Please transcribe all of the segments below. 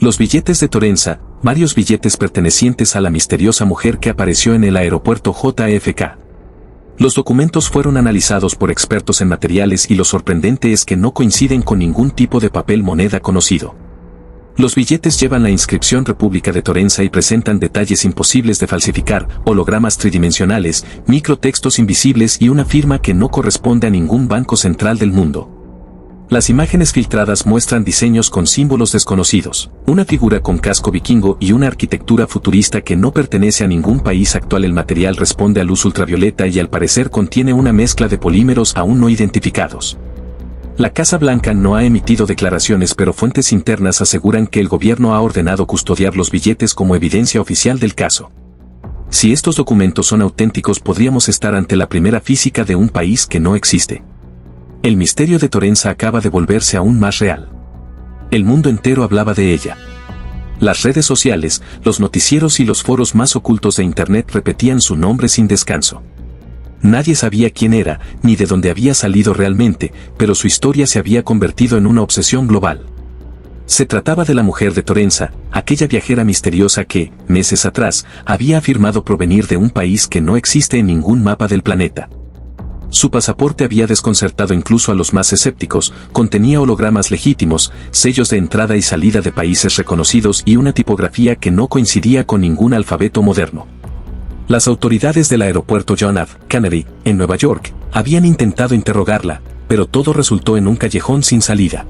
Los billetes de Torenza, varios billetes pertenecientes a la misteriosa mujer que apareció en el aeropuerto JFK. Los documentos fueron analizados por expertos en materiales y lo sorprendente es que no coinciden con ningún tipo de papel moneda conocido. Los billetes llevan la inscripción República de Torenza y presentan detalles imposibles de falsificar, hologramas tridimensionales, microtextos invisibles y una firma que no corresponde a ningún banco central del mundo. Las imágenes filtradas muestran diseños con símbolos desconocidos, una figura con casco vikingo y una arquitectura futurista que no pertenece a ningún país actual. El material responde a luz ultravioleta y al parecer contiene una mezcla de polímeros aún no identificados. La Casa Blanca no ha emitido declaraciones, pero fuentes internas aseguran que el gobierno ha ordenado custodiar los billetes como evidencia oficial del caso. Si estos documentos son auténticos, podríamos estar ante la primera física de un país que no existe. El misterio de Torenza acaba de volverse aún más real. El mundo entero hablaba de ella. Las redes sociales, los noticieros y los foros más ocultos de Internet repetían su nombre sin descanso. Nadie sabía quién era, ni de dónde había salido realmente, pero su historia se había convertido en una obsesión global. Se trataba de la mujer de Torenza, aquella viajera misteriosa que, meses atrás, había afirmado provenir de un país que no existe en ningún mapa del planeta. Su pasaporte había desconcertado incluso a los más escépticos, contenía hologramas legítimos, sellos de entrada y salida de países reconocidos y una tipografía que no coincidía con ningún alfabeto moderno. Las autoridades del aeropuerto John F. Kennedy, en Nueva York, habían intentado interrogarla, pero todo resultó en un callejón sin salida.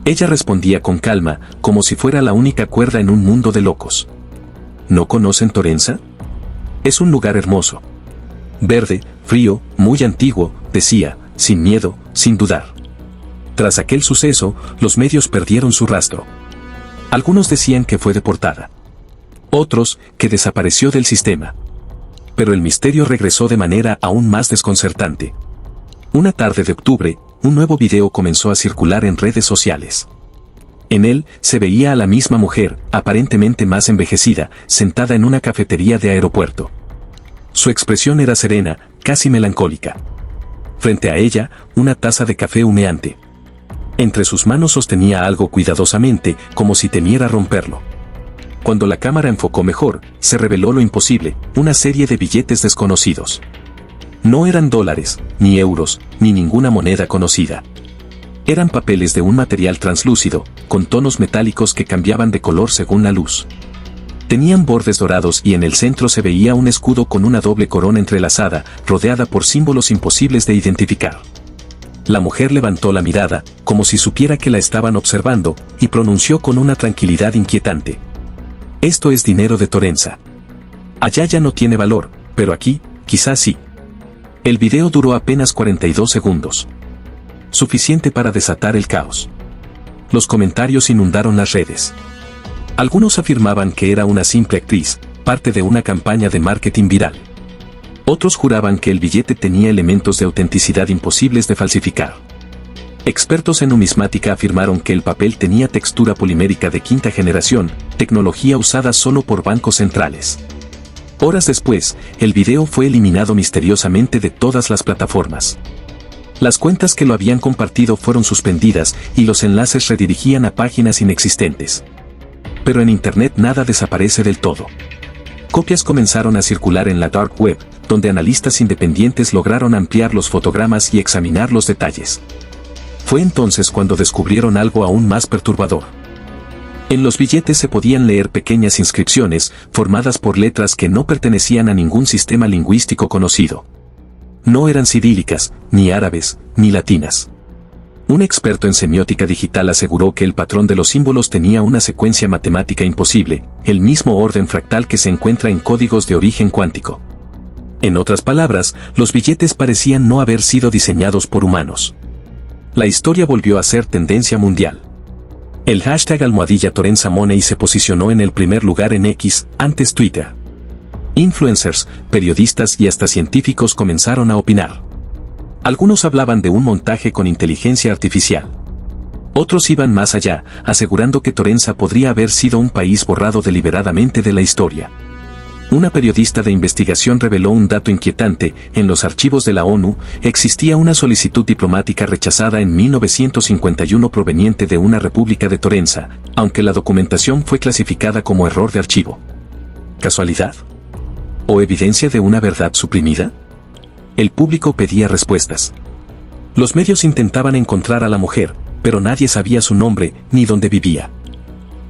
Ella respondía con calma, como si fuera la única cuerda en un mundo de locos. ¿No conocen Torenza? Es un lugar hermoso. Verde, frío, muy antiguo, decía, sin miedo, sin dudar. Tras aquel suceso, los medios perdieron su rastro. Algunos decían que fue deportada. Otros, que desapareció del sistema. Pero el misterio regresó de manera aún más desconcertante. Una tarde de octubre, un nuevo video comenzó a circular en redes sociales. En él, se veía a la misma mujer, aparentemente más envejecida, sentada en una cafetería de aeropuerto. Su expresión era serena, casi melancólica. Frente a ella, una taza de café humeante. Entre sus manos sostenía algo cuidadosamente, como si temiera romperlo. Cuando la cámara enfocó mejor, se reveló lo imposible, una serie de billetes desconocidos. No eran dólares, ni euros, ni ninguna moneda conocida. Eran papeles de un material translúcido, con tonos metálicos que cambiaban de color según la luz. Tenían bordes dorados y en el centro se veía un escudo con una doble corona entrelazada, rodeada por símbolos imposibles de identificar. La mujer levantó la mirada, como si supiera que la estaban observando, y pronunció con una tranquilidad inquietante: «Esto es dinero de Torenza. Allá ya no tiene valor, pero aquí, quizás sí». El video duró apenas 42 segundos. Suficiente para desatar el caos. Los comentarios inundaron las redes. Algunos afirmaban que era una simple actriz, parte de una campaña de marketing viral. Otros juraban que el billete tenía elementos de autenticidad imposibles de falsificar. Expertos en numismática afirmaron que el papel tenía textura polimérica de quinta generación, tecnología usada solo por bancos centrales. Horas después, el video fue eliminado misteriosamente de todas las plataformas. Las cuentas que lo habían compartido fueron suspendidas y los enlaces redirigían a páginas inexistentes. Pero en Internet nada desaparece del todo. Copias comenzaron a circular en la Dark Web, donde analistas independientes lograron ampliar los fotogramas y examinar los detalles. Fue entonces cuando descubrieron algo aún más perturbador. En los billetes se podían leer pequeñas inscripciones, formadas por letras que no pertenecían a ningún sistema lingüístico conocido. No eran cirílicas, ni árabes, ni latinas. Un experto en semiótica digital aseguró que el patrón de los símbolos tenía una secuencia matemática imposible, el mismo orden fractal que se encuentra en códigos de origen cuántico. En otras palabras, los billetes parecían no haber sido diseñados por humanos. La historia volvió a ser tendencia mundial. El hashtag #TorenzaMoney se posicionó en el primer lugar en X, antes Twitter. Influencers, periodistas y hasta científicos comenzaron a opinar. Algunos hablaban de un montaje con inteligencia artificial. Otros iban más allá, asegurando que Torenza podría haber sido un país borrado deliberadamente de la historia. Una periodista de investigación reveló un dato inquietante: en los archivos de la ONU existía una solicitud diplomática rechazada en 1951 proveniente de una república de Torenza, aunque la documentación fue clasificada como error de archivo. ¿Casualidad? ¿O evidencia de una verdad suprimida? El público pedía respuestas. Los medios intentaban encontrar a la mujer, pero nadie sabía su nombre ni dónde vivía.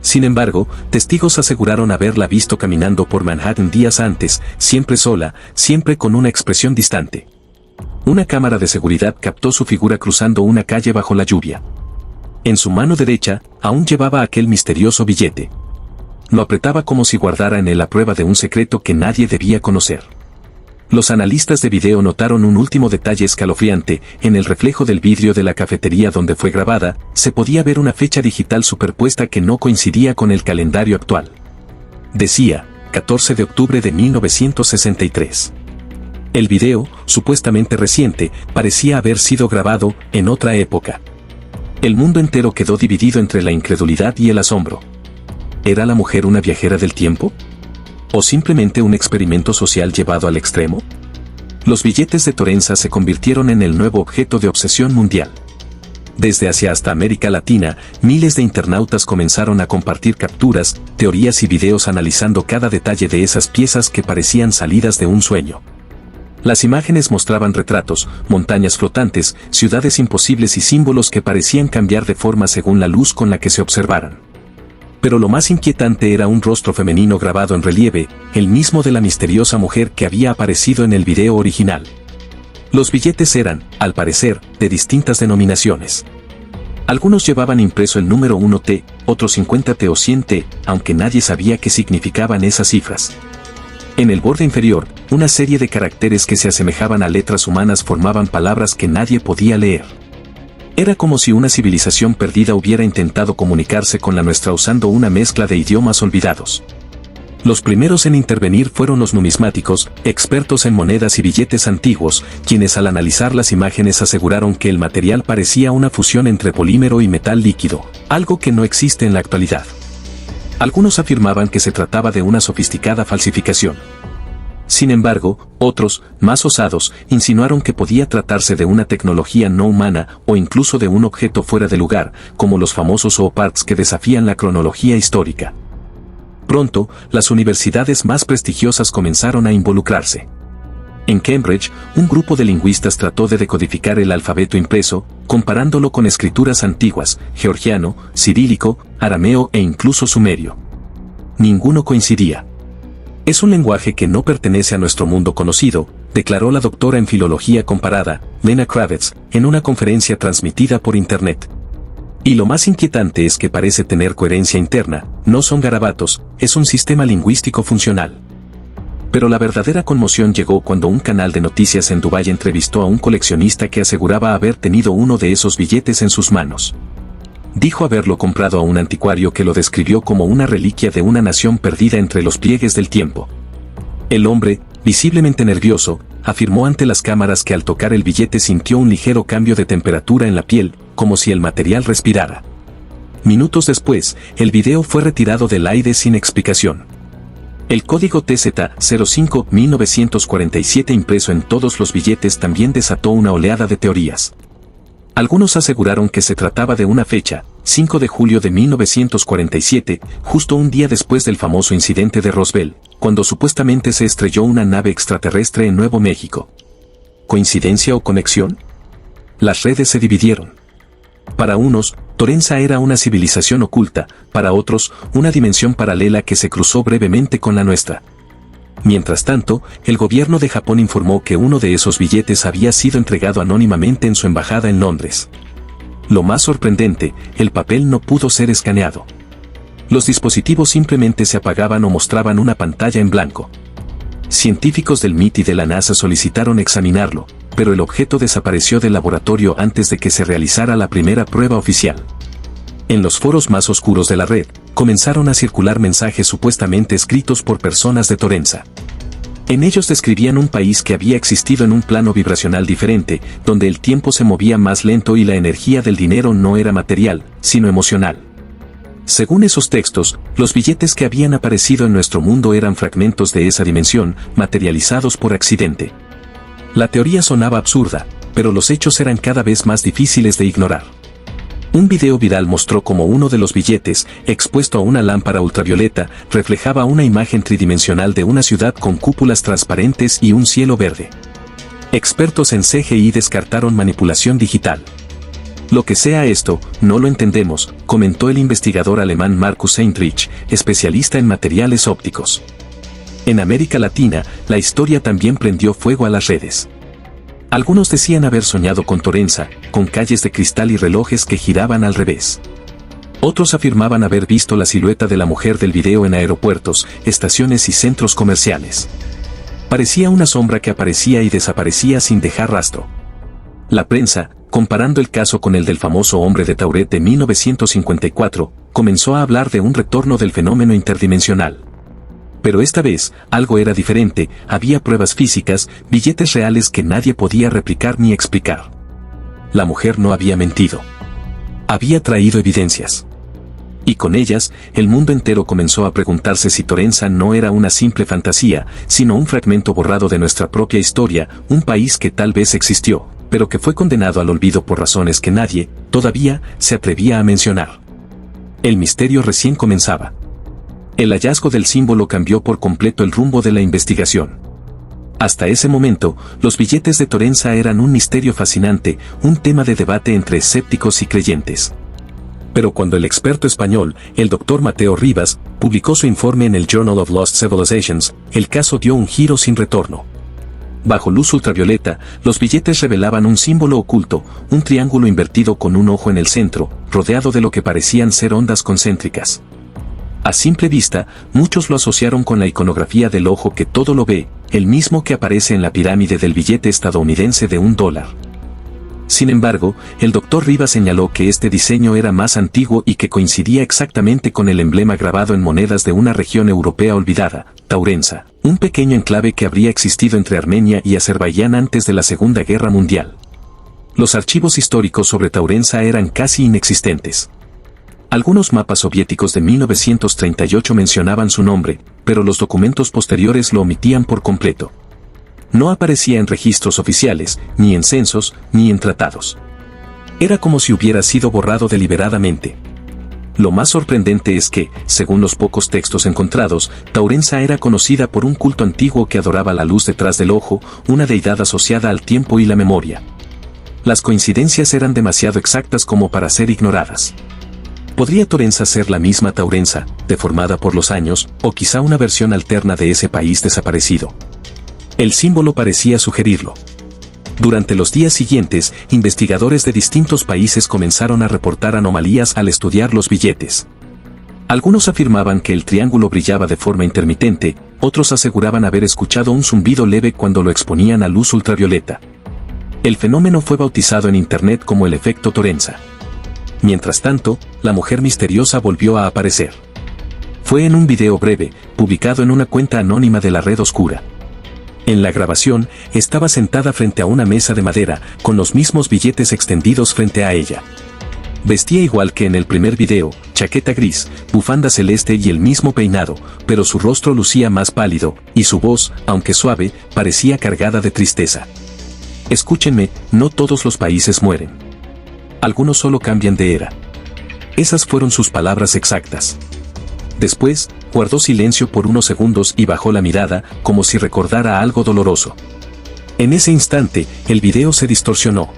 Sin embargo, testigos aseguraron haberla visto caminando por Manhattan días antes, siempre sola, siempre con una expresión distante. Una cámara de seguridad captó su figura cruzando una calle bajo la lluvia. En su mano derecha, aún llevaba aquel misterioso billete. Lo apretaba como si guardara en él la prueba de un secreto que nadie debía conocer. Los analistas de video notaron un último detalle escalofriante: en el reflejo del vidrio de la cafetería donde fue grabada, se podía ver una fecha digital superpuesta que no coincidía con el calendario actual. Decía, 14 de octubre de 1963. El video, supuestamente reciente, parecía haber sido grabado en otra época. El mundo entero quedó dividido entre la incredulidad y el asombro. ¿Era la mujer una viajera del tiempo? ¿O simplemente un experimento social llevado al extremo? Los billetes de Torenza se convirtieron en el nuevo objeto de obsesión mundial. Desde Asia hasta América Latina, miles de internautas comenzaron a compartir capturas, teorías y videos analizando cada detalle de esas piezas que parecían salidas de un sueño. Las imágenes mostraban retratos, montañas flotantes, ciudades imposibles y símbolos que parecían cambiar de forma según la luz con la que se observaran. Pero lo más inquietante era un rostro femenino grabado en relieve, el mismo de la misteriosa mujer que había aparecido en el video original. Los billetes eran, al parecer, de distintas denominaciones. Algunos llevaban impreso el número 1T, otros 50T o 100T, aunque nadie sabía qué significaban esas cifras. En el borde inferior, una serie de caracteres que se asemejaban a letras humanas formaban palabras que nadie podía leer. Era como si una civilización perdida hubiera intentado comunicarse con la nuestra usando una mezcla de idiomas olvidados. Los primeros en intervenir fueron los numismáticos, expertos en monedas y billetes antiguos, quienes al analizar las imágenes aseguraron que el material parecía una fusión entre polímero y metal líquido, algo que no existe en la actualidad. Algunos afirmaban que se trataba de una sofisticada falsificación. Sin embargo, otros, más osados, insinuaron que podía tratarse de una tecnología no humana o incluso de un objeto fuera de lugar, como los famosos OPARTs que desafían la cronología histórica. Pronto, las universidades más prestigiosas comenzaron a involucrarse. En Cambridge, un grupo de lingüistas trató de decodificar el alfabeto impreso, comparándolo con escrituras antiguas, georgiano, cirílico, arameo e incluso sumerio. Ninguno coincidía. Es un lenguaje que no pertenece a nuestro mundo conocido, declaró la doctora en filología comparada, Lena Kravitz, en una conferencia transmitida por internet. Y lo más inquietante es que parece tener coherencia interna, no son garabatos, es un sistema lingüístico funcional. Pero la verdadera conmoción llegó cuando un canal de noticias en Dubái entrevistó a un coleccionista que aseguraba haber tenido uno de esos billetes en sus manos. Dijo haberlo comprado a un anticuario que lo describió como una reliquia de una nación perdida entre los pliegues del tiempo. El hombre, visiblemente nervioso, afirmó ante las cámaras que al tocar el billete sintió un ligero cambio de temperatura en la piel, como si el material respirara. Minutos después, el video fue retirado del aire sin explicación. El código TZ05-1947 impreso en todos los billetes también desató una oleada de teorías. Algunos aseguraron que se trataba de una fecha, 5 de julio de 1947, justo un día después del famoso incidente de Roswell, cuando supuestamente se estrelló una nave extraterrestre en Nuevo México. ¿Coincidencia o conexión? Las redes se dividieron. Para unos, Torenza era una civilización oculta, para otros, una dimensión paralela que se cruzó brevemente con la nuestra. Mientras tanto, el gobierno de Japón informó que uno de esos billetes había sido entregado anónimamente en su embajada en Londres. Lo más sorprendente, el papel no pudo ser escaneado. Los dispositivos simplemente se apagaban o mostraban una pantalla en blanco. Científicos del MIT y de la NASA solicitaron examinarlo, pero el objeto desapareció del laboratorio antes de que se realizara la primera prueba oficial. En los foros más oscuros de la red, comenzaron a circular mensajes supuestamente escritos por personas de Torenza. En ellos describían un país que había existido en un plano vibracional diferente, donde el tiempo se movía más lento y la energía del dinero no era material, sino emocional. Según esos textos, los billetes que habían aparecido en nuestro mundo eran fragmentos de esa dimensión, materializados por accidente. La teoría sonaba absurda, pero los hechos eran cada vez más difíciles de ignorar. Un video viral mostró cómo uno de los billetes, expuesto a una lámpara ultravioleta, reflejaba una imagen tridimensional de una ciudad con cúpulas transparentes y un cielo verde. Expertos en CGI descartaron manipulación digital. Lo que sea esto, no lo entendemos, comentó el investigador alemán Markus Heinrich, especialista en materiales ópticos. En América Latina, la historia también prendió fuego a las redes. Algunos decían haber soñado con Torenza, con calles de cristal y relojes que giraban al revés. Otros afirmaban haber visto la silueta de la mujer del video en aeropuertos, estaciones y centros comerciales. Parecía una sombra que aparecía y desaparecía sin dejar rastro. La prensa, comparando el caso con el del famoso hombre de Tauret de 1954, comenzó a hablar de un retorno del fenómeno interdimensional. Pero esta vez, algo era diferente, había pruebas físicas, billetes reales que nadie podía replicar ni explicar. La mujer no había mentido. Había traído evidencias. Y con ellas, el mundo entero comenzó a preguntarse si Torenza no era una simple fantasía, sino un fragmento borrado de nuestra propia historia, un país que tal vez existió, pero que fue condenado al olvido por razones que nadie, todavía, se atrevía a mencionar. El misterio recién comenzaba. El hallazgo del símbolo cambió por completo el rumbo de la investigación. Hasta ese momento, los billetes de Torenza eran un misterio fascinante, un tema de debate entre escépticos y creyentes. Pero cuando el experto español, el Dr. Mateo Rivas, publicó su informe en el Journal of Lost Civilizations, el caso dio un giro sin retorno. Bajo luz ultravioleta, los billetes revelaban un símbolo oculto, un triángulo invertido con un ojo en el centro, rodeado de lo que parecían ser ondas concéntricas. A simple vista, muchos lo asociaron con la iconografía del ojo que todo lo ve, el mismo que aparece en la pirámide del billete estadounidense de $1. Sin embargo, el Dr. Rivas señaló que este diseño era más antiguo y que coincidía exactamente con el emblema grabado en monedas de una región europea olvidada, Taurenza, un pequeño enclave que habría existido entre Armenia y Azerbaiyán antes de la Segunda Guerra Mundial. Los archivos históricos sobre Taurenza eran casi inexistentes. Algunos mapas soviéticos de 1938 mencionaban su nombre, pero los documentos posteriores lo omitían por completo. No aparecía en registros oficiales, ni en censos, ni en tratados. Era como si hubiera sido borrado deliberadamente. Lo más sorprendente es que, según los pocos textos encontrados, Taurenza era conocida por un culto antiguo que adoraba la luz detrás del ojo, una deidad asociada al tiempo y la memoria. Las coincidencias eran demasiado exactas como para ser ignoradas. ¿Podría Torenza ser la misma Taurenza, deformada por los años, o quizá una versión alterna de ese país desaparecido? El símbolo parecía sugerirlo. Durante los días siguientes, investigadores de distintos países comenzaron a reportar anomalías al estudiar los billetes. Algunos afirmaban que el triángulo brillaba de forma intermitente, otros aseguraban haber escuchado un zumbido leve cuando lo exponían a luz ultravioleta. El fenómeno fue bautizado en Internet como el efecto Torenza. Mientras tanto, la mujer misteriosa volvió a aparecer. Fue en un video breve, publicado en una cuenta anónima de la red oscura. En la grabación, estaba sentada frente a una mesa de madera, con los mismos billetes extendidos frente a ella. Vestía igual que en el primer video, chaqueta gris, bufanda celeste y el mismo peinado, pero su rostro lucía más pálido, y su voz, aunque suave, parecía cargada de tristeza. Escúchenme, no todos los países mueren. Algunos solo cambian de era. Esas fueron sus palabras exactas. Después, guardó silencio por unos segundos y bajó la mirada, como si recordara algo doloroso. En ese instante, el video se distorsionó.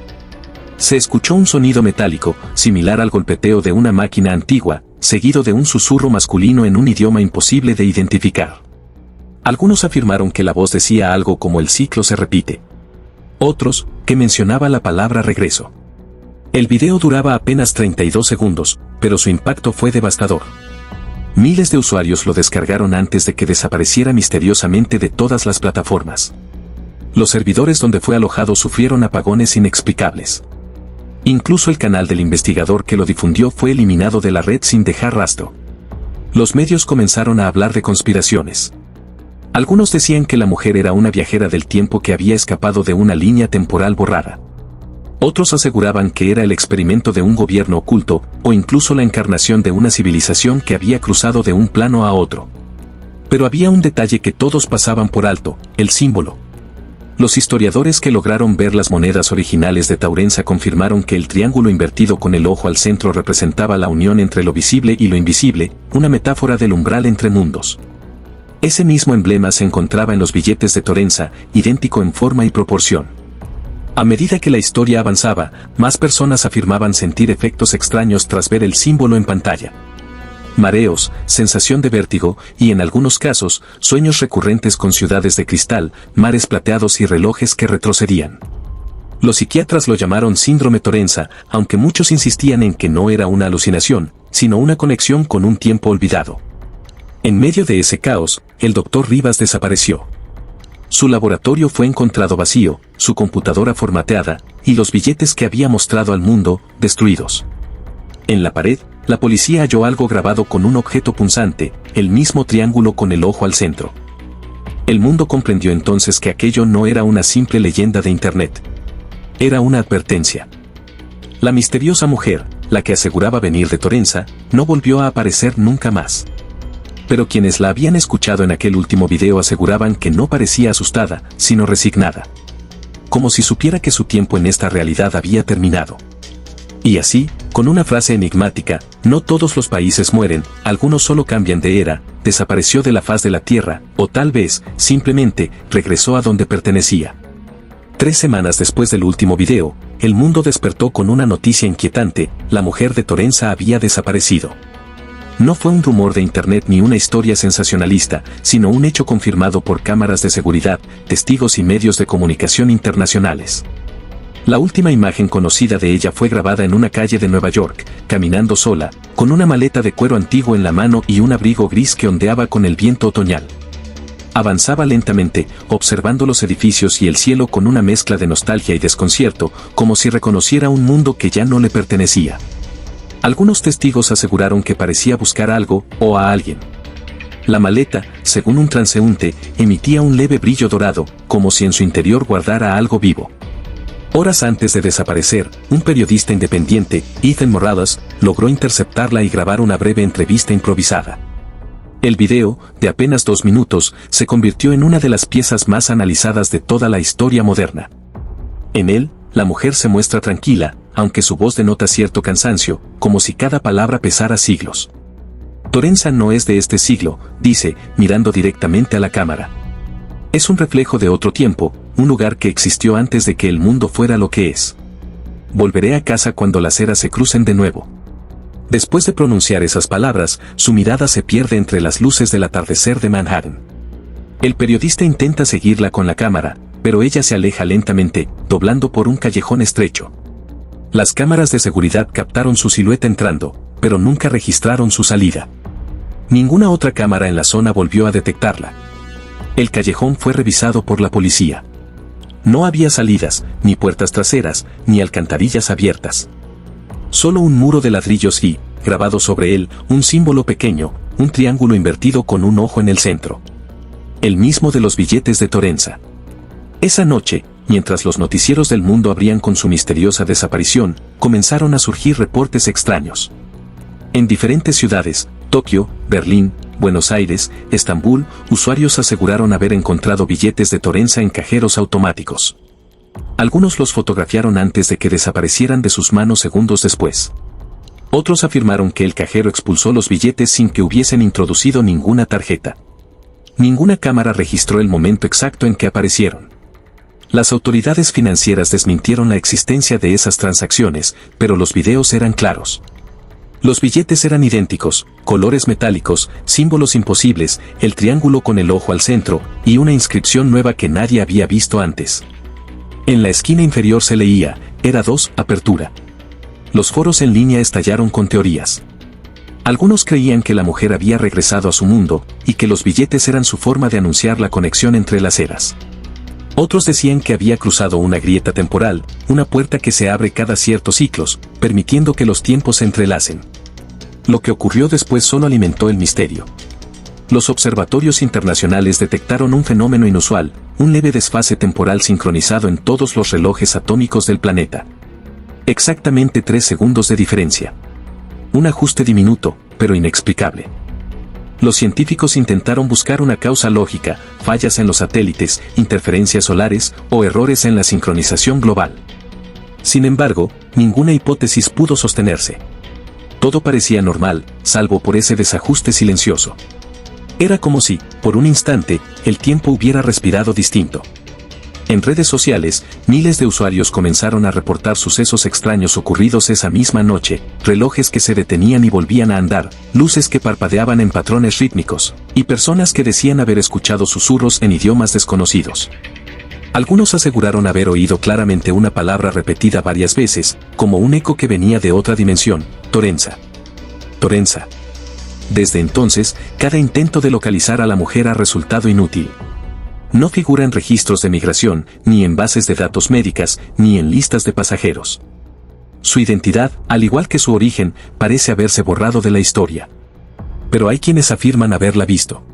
Se escuchó un sonido metálico, similar al golpeteo de una máquina antigua, seguido de un susurro masculino en un idioma imposible de identificar. Algunos afirmaron que la voz decía algo como el ciclo se repite. Otros, que mencionaba la palabra regreso. El video duraba apenas 32 segundos, pero su impacto fue devastador. Miles de usuarios lo descargaron antes de que desapareciera misteriosamente de todas las plataformas. Los servidores donde fue alojado sufrieron apagones inexplicables. Incluso el canal del investigador que lo difundió fue eliminado de la red sin dejar rastro. Los medios comenzaron a hablar de conspiraciones. Algunos decían que la mujer era una viajera del tiempo que había escapado de una línea temporal borrada. Otros aseguraban que era el experimento de un gobierno oculto, o incluso la encarnación de una civilización que había cruzado de un plano a otro. Pero había un detalle que todos pasaban por alto: el símbolo. Los historiadores que lograron ver las monedas originales de Taurensa confirmaron que el triángulo invertido con el ojo al centro representaba la unión entre lo visible y lo invisible, una metáfora del umbral entre mundos. Ese mismo emblema se encontraba en los billetes de Taurensa, idéntico en forma y proporción. A medida que la historia avanzaba, más personas afirmaban sentir efectos extraños tras ver el símbolo en pantalla. Mareos, sensación de vértigo y, en algunos casos, sueños recurrentes con ciudades de cristal, mares plateados y relojes que retrocedían. Los psiquiatras lo llamaron síndrome Taurensa, aunque muchos insistían en que no era una alucinación, sino una conexión con un tiempo olvidado. En medio de ese caos, el Dr. Rivas desapareció. Su laboratorio fue encontrado vacío, su computadora formateada, y los billetes que había mostrado al mundo, destruidos. En la pared, la policía halló algo grabado con un objeto punzante, el mismo triángulo con el ojo al centro. El mundo comprendió entonces que aquello no era una simple leyenda de Internet. Era una advertencia. La misteriosa mujer, la que aseguraba venir de Taurensa, no volvió a aparecer nunca más. Pero quienes la habían escuchado en aquel último video aseguraban que no parecía asustada, sino resignada. Como si supiera que su tiempo en esta realidad había terminado. Y así, con una frase enigmática: no todos los países mueren, algunos solo cambian de era, desapareció de la faz de la tierra, o tal vez, simplemente, regresó a donde pertenecía. 3 semanas después del último video, el mundo despertó con una noticia inquietante: la mujer de Taurensa había desaparecido. No fue un rumor de Internet ni una historia sensacionalista, sino un hecho confirmado por cámaras de seguridad, testigos y medios de comunicación internacionales. La última imagen conocida de ella fue grabada en una calle de Nueva York, caminando sola, con una maleta de cuero antiguo en la mano y un abrigo gris que ondeaba con el viento otoñal. Avanzaba lentamente, observando los edificios y el cielo con una mezcla de nostalgia y desconcierto, como si reconociera un mundo que ya no le pertenecía. Algunos testigos aseguraron que parecía buscar algo, o a alguien. La maleta, según un transeúnte, emitía un leve brillo dorado, como si en su interior guardara algo vivo. Horas antes de desaparecer, un periodista independiente, Ethan Morales, logró interceptarla y grabar una breve entrevista improvisada. El video, de apenas 2 minutos, se convirtió en una de las piezas más analizadas de toda la historia moderna. En él, la mujer se muestra tranquila, aunque su voz denota cierto cansancio, como si cada palabra pesara siglos. Taurensa no es de este siglo, dice, mirando directamente a la cámara. Es un reflejo de otro tiempo, un lugar que existió antes de que el mundo fuera lo que es. Volveré a casa cuando las eras se crucen de nuevo. Después de pronunciar esas palabras, su mirada se pierde entre las luces del atardecer de Manhattan. El periodista intenta seguirla con la cámara, pero ella se aleja lentamente, doblando por un callejón estrecho. Las cámaras de seguridad captaron su silueta entrando, pero nunca registraron su salida. Ninguna otra cámara en la zona volvió a detectarla. El callejón fue revisado por la policía. No había salidas, ni puertas traseras, ni alcantarillas abiertas. Solo un muro de ladrillos y, grabado sobre él, un símbolo pequeño, un triángulo invertido con un ojo en el centro. El mismo de los billetes de Taurensa. Esa noche, mientras los noticieros del mundo abrían con su misteriosa desaparición, comenzaron a surgir reportes extraños. En diferentes ciudades, Tokio, Berlín, Buenos Aires, Estambul, usuarios aseguraron haber encontrado billetes de Taurensa en cajeros automáticos. Algunos los fotografiaron antes de que desaparecieran de sus manos segundos después. Otros afirmaron que el cajero expulsó los billetes sin que hubiesen introducido ninguna tarjeta. Ninguna cámara registró el momento exacto en que aparecieron. Las autoridades financieras desmintieron la existencia de esas transacciones, pero los videos eran claros. Los billetes eran idénticos, colores metálicos, símbolos imposibles, el triángulo con el ojo al centro, y una inscripción nueva que nadie había visto antes. En la esquina inferior se leía, Era 2, apertura. Los foros en línea estallaron con teorías. Algunos creían que la mujer había regresado a su mundo, y que los billetes eran su forma de anunciar la conexión entre las eras. Otros decían que había cruzado una grieta temporal, una puerta que se abre cada ciertos ciclos, permitiendo que los tiempos se entrelacen. Lo que ocurrió después solo alimentó el misterio. Los observatorios internacionales detectaron un fenómeno inusual, un leve desfase temporal sincronizado en todos los relojes atómicos del planeta. Exactamente 3 segundos de diferencia. Un ajuste diminuto, pero inexplicable. Los científicos intentaron buscar una causa lógica, fallas en los satélites, interferencias solares o errores en la sincronización global. Sin embargo, ninguna hipótesis pudo sostenerse. Todo parecía normal, salvo por ese desajuste silencioso. Era como si, por un instante, el tiempo hubiera respirado distinto. En redes sociales, miles de usuarios comenzaron a reportar sucesos extraños ocurridos esa misma noche, relojes que se detenían y volvían a andar, luces que parpadeaban en patrones rítmicos, y personas que decían haber escuchado susurros en idiomas desconocidos. Algunos aseguraron haber oído claramente una palabra repetida varias veces, como un eco que venía de otra dimensión: Torenza. Torenza. Desde entonces, cada intento de localizar a la mujer ha resultado inútil. No figura en registros de migración, ni en bases de datos médicas, ni en listas de pasajeros. Su identidad, al igual que su origen, parece haberse borrado de la historia. Pero hay quienes afirman haberla visto.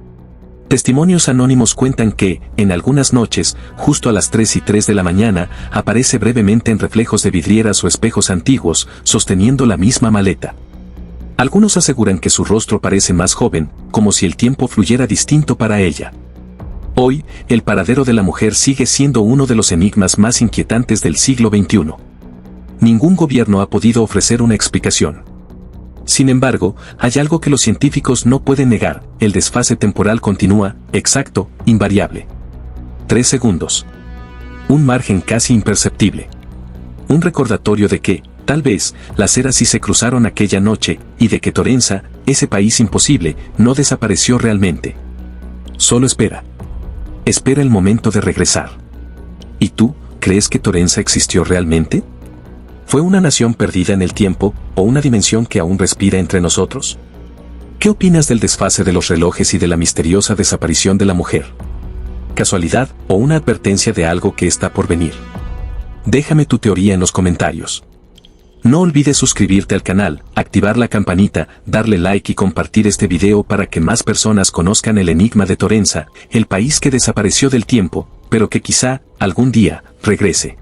Testimonios anónimos cuentan que, en algunas noches, justo a las 3:03 de la mañana, aparece brevemente en reflejos de vidrieras o espejos antiguos, sosteniendo la misma maleta. Algunos aseguran que su rostro parece más joven, como si el tiempo fluyera distinto para ella. Hoy, el paradero de la mujer sigue siendo uno de los enigmas más inquietantes del siglo XXI. Ningún gobierno ha podido ofrecer una explicación. Sin embargo, hay algo que los científicos no pueden negar: el desfase temporal continúa, exacto, invariable. 3 segundos. Un margen casi imperceptible. Un recordatorio de que, tal vez, las eras sí se cruzaron aquella noche, y de que Torenza, ese país imposible, no desapareció realmente. Solo espera. Espera el momento de regresar. ¿Y tú, crees que Torenza existió realmente? ¿Fue una nación perdida en el tiempo, o una dimensión que aún respira entre nosotros? ¿Qué opinas del desfase de los relojes y de la misteriosa desaparición de la mujer? ¿Casualidad, o una advertencia de algo que está por venir? Déjame tu teoría en los comentarios. No olvides suscribirte al canal, activar la campanita, darle like y compartir este video para que más personas conozcan el enigma de Torenza, el país que desapareció del tiempo, pero que quizá, algún día, regrese.